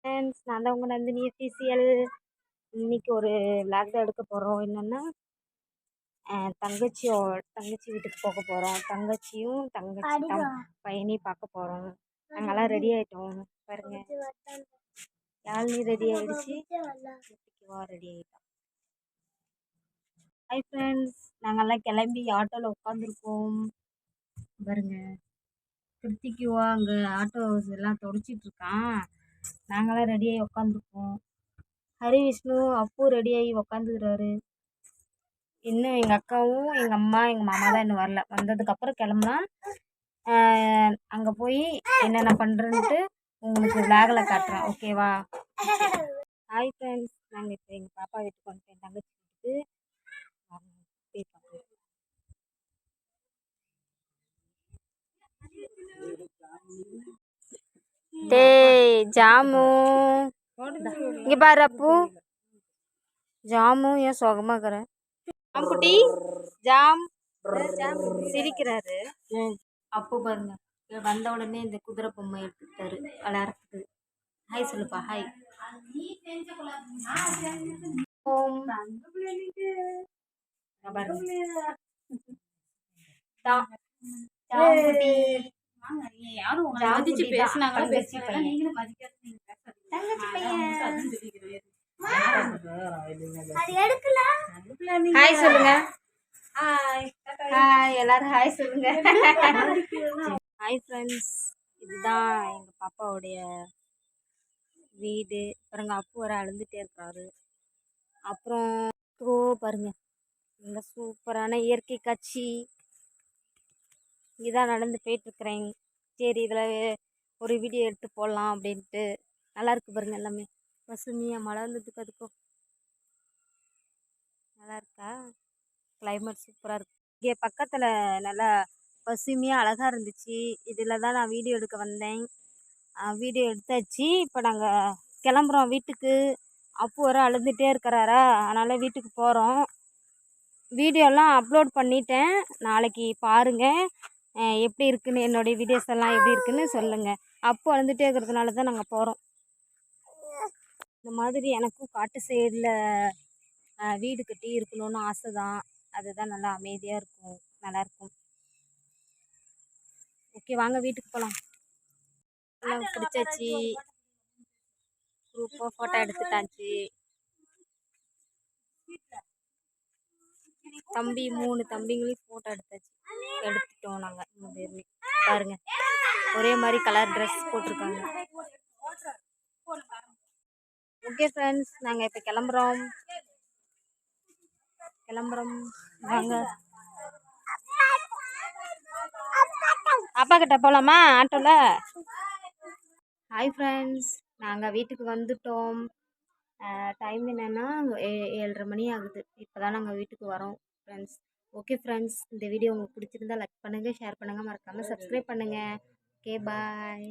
Friends, நான் தான் உங்கள் நந்தினி அஃபீஷியல். இன்னைக்கு ஒரு விளாக் தான் எடுக்க போகிறோம். என்னென்னா தங்கச்சி வீட்டுக்கு போக போகிறோம். தங்கச்சியும் பையனையும் பார்க்க போகிறோம். நாங்கள்லாம் ரெடி ஆகிட்டோம். பாருங்க, யாழ்னி ரெடி ஆகிடுச்சு, ரெடி ஆகிட்டோம். ஹாய் ஃப்ரெண்ட்ஸ், நாங்கள்லாம் கிளம்பி ஆட்டோவில் உட்காந்துருக்கோம். பாருங்க, கிருத்திக்குவா அங்கே ஆட்டோ எல்லாம் தொடச்சிட்ருக்கான். நாங்களாம் ரெடியாகி உட்காந்துருக்கோம். ஹரி விஷ்ணு அப்பு ரெடியாகி உக்காந்துக்கிறாரு. இன்னும் எங்கள் அக்காவும் எங்கள் அம்மா எங்கள் மாமா தான் இன்னும் வரல. வந்ததுக்கப்புறம் கிளம்புனா அங்கே போய் என்னென்ன பண்ணுறேன்ட்டு உங்களுக்கு விளாகில் காட்டுறேன். ஓகேவா? ஹாய் ஃப்ரெண்ட்ஸ், நாங்கள் இப்போ எங்கள் பாப்பா வீட்டுக்கு வந்துட்டேன். தங்கச்சி வீட்டுக்கு போய் பார்க்கலாம். டேய் ஜாமு, இங்கே பாரு அப்பு. ஜாமு ஏன் சோகமாக இருக்கிறேன்? குட்டி ஜாம் சிரிக்கிறாரு. அப்போ பாருங்க, வந்த உடனே இந்த குதிரை பொம்மை எடுத்துக்கிட்டாரு விளையாடுறதுக்கு. ஹாய் சொல்லுப்பா. ஹாய். ஹாய் சொல்லுங்க. ஹாய் எல்லாரும் ஹாய் சொல்லுங்க. ஹாய் ஃப்ரெண்ட்ஸ், இதுதான் எங்கள் பாப்பாவுடைய வீடு. பாருங்க, அப்பு வர அழுந்துட்டே இருக்காரு. அப்புறம் பாருங்க, இந்த சூப்பரான இயற்கை காட்சி இங்கேதான் நடந்து போயிட்டுருக்குறேன். சரி, இதில் ஒரு வீடியோ எடுத்து போடலாம் அப்படின்ட்டு. நல்லா இருக்கு பாருங்க, எல்லாமே பசுமையாக மழை வந்துட்டுருக்கு. அதுக்கும் நல்லா இருக்கா? கிளைமேட் சூப்பராக இருக்கு. இங்கே பக்கத்தில் நல்லா பசுமையாக அழகாக இருந்துச்சு. இதில் தான் நான் வீடியோ எடுக்க வந்தேன். வீடியோ எடுத்தாச்சு. இப்போ நாங்கள் கிளம்புறோம் வீட்டுக்கு. அப்பு வர அழுதுகிட்டே இருக்கிறாரா, அதனால் வீட்டுக்கு போகிறோம். வீடியோலாம் அப்லோட் பண்ணிட்டேன். நாளைக்கு பாருங்கள் எப்படி இருக்குன்னு, என்னுடைய வீடியோஸ் எல்லாம் எப்படி இருக்குன்னு சொல்லுங்கள். அப்பு அழுதுகிட்டே இருக்கிறதுனால தான் நாங்கள் போகிறோம். இந்த மாதிரி எனக்கும் காட்டு சைடில் வீடு கட்டி இருக்கணும்னு ஆசை தான். அதுதான் நல்லா அமைதியாக இருக்கும், நல்லாயிருக்கும். ஓகே, வாங்க வீட்டுக்கு போகலாம். எல்லாம் பிடிச்சாச்சு, குரூப்பாக ஃபோட்டோ எடுத்துட்டாச்சு. தம்பி 3 தம்பிங்களையும் ஃபோட்டோ எடுத்துட்டோம் நாங்கள் 3 பேருமே. பாருங்க, ஒரே மாதிரி கலர் ட்ரெஸ் போட்டிருக்காங்க. ஓகே ஃப்ரெண்ட்ஸ், நாங்கள் இப்போ கிளம்புறோம். வாங்க அப்பா கிட்ட போகலாமா ஆட்டோவில்? ஹாய் ஃப்ரெண்ட்ஸ், நாங்கள் வீட்டுக்கு வந்துட்டோம். டைம் என்னென்னா 7:30 மணி ஆகுது. இப்போ தான் நாங்கள் வீட்டுக்கு வரோம் ஃப்ரெண்ட்ஸ். ஓகே ஃப்ரெண்ட்ஸ், இந்த வீடியோ உங்களுக்கு பிடிச்சிருந்தா லைக் பண்ணுங்கள், ஷேர் பண்ணுங்கள், மறக்காமல் சப்ஸ்கிரைப் பண்ணுங்கள். ஓகே, பாய்.